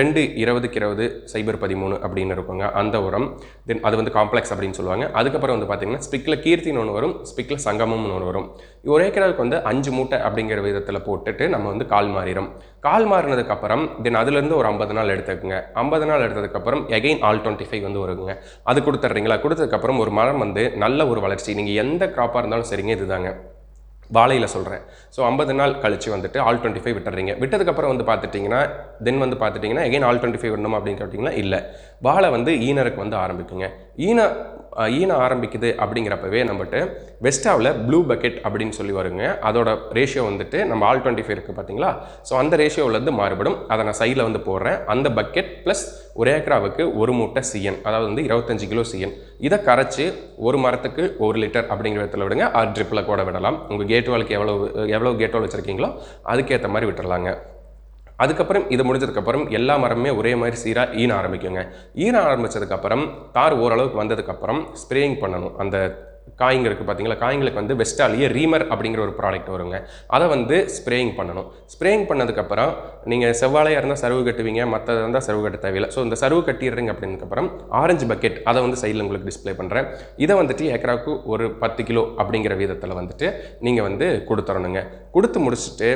2-20-20-13 அப்படின்னு இருக்குங்க அந்த உரம். தென் அது வந்து காம்ப்ளெக்ஸ் அப்படின்னு சொல்லுவாங்க. அதுக்கப்புறம் வந்து பார்த்தீங்கன்னா ஸ்பிக்கில் கீர்த்தின்னு ஒன்று வரும், ஸ்பிக்கில் சங்கமம்னு ஒன்று வரும். ஒரு ஏக்கராவுக்கு வந்து 5 மூட்டை அப்படிங்கிற விதத்தில் போட்டுட்டு நம்ம வந்து கால் மாறிடும். கால் மாறினதுக்கப்புறம் தென் அதுலேருந்து ஒரு 50 நாள் எடுத்துக்குங்க. 50 நாள் எடுத்ததுக்கப்புறம் எகைன் ஆல்-25 வந்து வருங்க. அது கொடுத்துட்றீங்களா? கொடுத்ததுக்கப்புறம் ஒரு மரம் வந்து நல்ல ஒரு வளர்ச்சி. நீங்கள் எந்த க்ராப்பாக இருந்தாலும் சரிங்க, இதுதாங்க வாழையில் சொல்கிறேன். ஸோ 50 நாள் கழிச்சு வந்துட்டு ஆல்-25 விட்டுறீங்க. விட்டதுக்கப்புறம் வந்து பார்த்துட்டிங்கன்னா தென் வந்து பார்த்துட்டிங்கன்னா எகைன் ஆல்-25 விடணும் அப்படின்னு கேட்டிங்கன்னா இல்லை, வாழை வந்து ஈனருக்கு வந்து ஆரம்பிக்குங்க. ஈன ஆரம்பிக்குது அப்படிங்கிறப்பவே நம்மட்டு வெஸ்டாவில் ப்ளூ பக்கெட் அப்படின்னு சொல்லி வருங்க. அதோட ரேஷியோ வந்துட்டு நம்ம ஆல்-25 இருக்குது பார்த்தீங்களா, ஸோ அந்த ரேஷியோவிலேருந்து மாறுபடும். அதை நான் சைடில் வந்து போடுறேன். அந்த பக்கெட் ப்ளஸ் ஒரு ஏக்கராவுக்கு 1 மூட்டை சிஎன், அதாவது வந்து 25 கிலோ சிஎன், இதை கரைச்சி ஒரு மரத்துக்கு 1 லிட்டர் அப்படிங்கிற விதத்தில் விடுங்க. அது ட்ரிப்பில் கூட விடலாம். உங்கள் கேட் வாலுக்கு எவ்வளோ கேட் வால் வச்சுருக்கீங்களோ அதுக்கேற்ற மாதிரி விட்டுறலாங்க. அதுக்கப்புறம் இது முடிஞ்சதுக்கப்புறம் எல்லா மரமே ஒரே மாதிரி சீராக ஈன ஆரம்பிக்குங்க. ஈன ஆரம்பித்ததுக்கப்புறம் தார் ஓரளவுக்கு வந்ததுக்கப்புறம் ஸ்ப்ரேயிங் பண்ணணும். அந்த காய்ங்களுக்கு பார்த்தீங்களா, காய்ங்களுக்கு வந்து வெஸ்டாலேயே ரீமர் அப்படிங்கிற ஒரு ப்ராடக்ட் வருங்க. அதை வந்து ஸ்ப்ரேயிங் பண்ணணும். ஸ்ப்ரேயிங் பண்ணதுக்கப்புறம் நீங்கள் செவ்வாழையாக இருந்தால் சருவு கட்டுவீங்க, மற்றது இருந்தால் சருவு கட்ட தேவையில்லை. ஸோ இந்த சருவு கட்டிடுறீங்க அப்படின்னதுக்கப்புறம் ஆரஞ்சு பக்கெட் அதை வந்து சைடில் உங்களுக்கு டிஸ்பிளே பண்ணுறேன். இதை வந்துட்டு ஏக்கராவுக்கு ஒரு 10 கிலோ அப்படிங்கிற விதத்தில் வந்துட்டு நீங்கள் வந்து கொடுத்துறணுங்க. கொடுத்து முடிச்சுட்டு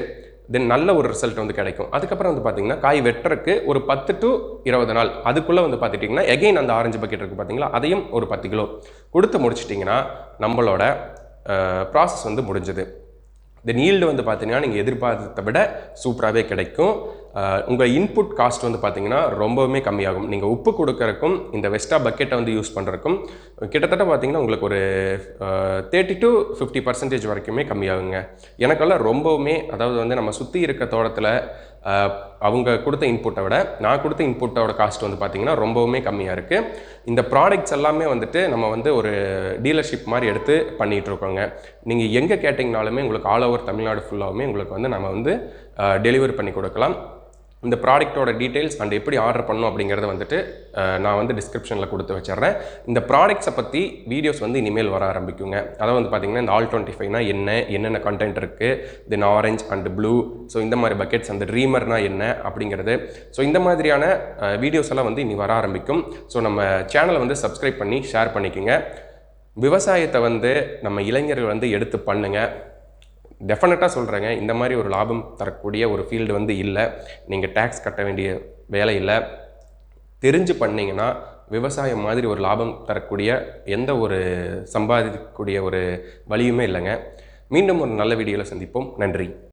தென் நல்ல ஒரு ரிசல்ட் வந்து கிடைக்கும். அதுக்கப்புறம் வந்து பார்த்தீங்கன்னா காய் வெட்டுறக்கு ஒரு 10 to 20 நாள் அதுக்குள்ளே வந்து பார்த்துட்டிங்கன்னா எகைன் அந்த ஆரஞ்சு பக்கெட் இருக்குது பார்த்தீங்களா, அதையும் ஒரு 10 கிலோ கொடுத்து முடிச்சிட்டிங்கன்னா நம்மளோட ப்ராசஸ் வந்து முடிஞ்சது. தென் ஈல்டு வந்து பார்த்தீங்கன்னா நீங்கள் எதிர்பார்த்ததை விட சூப்பராகவே கிடைக்கும். உங்கள் இன்புட் காஸ்ட் வந்து பார்த்தீங்கன்னா ரொம்பவுமே கம்மியாகும். நீங்கள் உப்பு கொடுக்கறக்கும் இந்த வெஸ்டா பக்கெட்டை வந்து யூஸ் பண்ணுறக்கும் கிட்டத்தட்ட பார்த்தீங்கன்னா உங்களுக்கு ஒரு 30 to 50% வரைக்குமே கம்மியாகுங்க. எனக்கெல்லாம் ரொம்பவுமே, அதாவது வந்து நம்ம சுற்றி இருக்க தோட்டத்தில் அவங்க கொடுத்த இன்புட்டை விட நான் கொடுத்த இன்புட்டோட காஸ்ட் வந்து பார்த்திங்கன்னா ரொம்பவுமே கம்மியாக இருக்குது. இந்த ப்ராடக்ட்ஸ் எல்லாமே வந்துட்டு நம்ம வந்து ஒரு டீலர்ஷிப் மாதிரி எடுத்து பண்ணிகிட்ருக்கோங்க. நீங்கள் எங்கே கேட்டிங்கனாலுமே உங்களுக்கு ஆல் ஓவர் தமிழ்நாடு ஃபுல்லாகவுமே உங்களுக்கு வந்து நம்ம வந்து டெலிவரி பண்ணி கொடுக்கலாம். இந்த ப்ராடக்ட்டோட டீட்டெயில்ஸ் அண்ட் எப்படி ஆர்டர் பண்ணணும் அப்படிங்கிறத வந்துட்டு நான் வந்து டிஸ்கிரிப்ஷனில் கொடுத்து வச்சிடுறேன். இந்த ப்ராடக்ட்ஸை பற்றி வீடியோஸ் வந்து இனிமேல் வர ஆரம்பிக்குங்க. அதாவது வந்து பார்த்திங்கன்னா இந்த ஆல்-25னா என்னென்ன கண்டென்ட் இருக்குது, தென் ஆரஞ்ச் அண்ட் ப்ளூ, ஸோ இந்த மாதிரி பக்கெட்ஸ், அந்த ட்ரீமர்னா என்ன அப்படிங்கிறது, ஸோ இந்த மாதிரியான வீடியோஸ் எல்லாம் வந்து இனி வர ஆரம்பிக்கும். ஸோ நம்ம சேனலை வந்து சப்ஸ்கிரைப் பண்ணி ஷேர் பண்ணிக்கோங்க. விவசாயத்தை வந்து நம்ம இளைஞர்கள் வந்து எடுத்து பண்ணுங்கள். டெஃபினட்டாக சொல்கிறேங்க, இந்த மாதிரி ஒரு லாபம் தரக்கூடிய ஒரு ஃபீல்டு வந்து இல்லை. நீங்கள் டேக்ஸ் கட்ட வேண்டிய வேலை இல்லை. தெரிஞ்சு பண்ணிங்கன்னா விவசாயம் மாதிரி ஒரு லாபம் தரக்கூடிய எந்த ஒரு சம்பாதிக்கக்கூடிய ஒரு வழியுமே இல்லைங்க. மீண்டும் ஒரு நல்ல வீடியோவில் சந்திப்போம். நன்றி.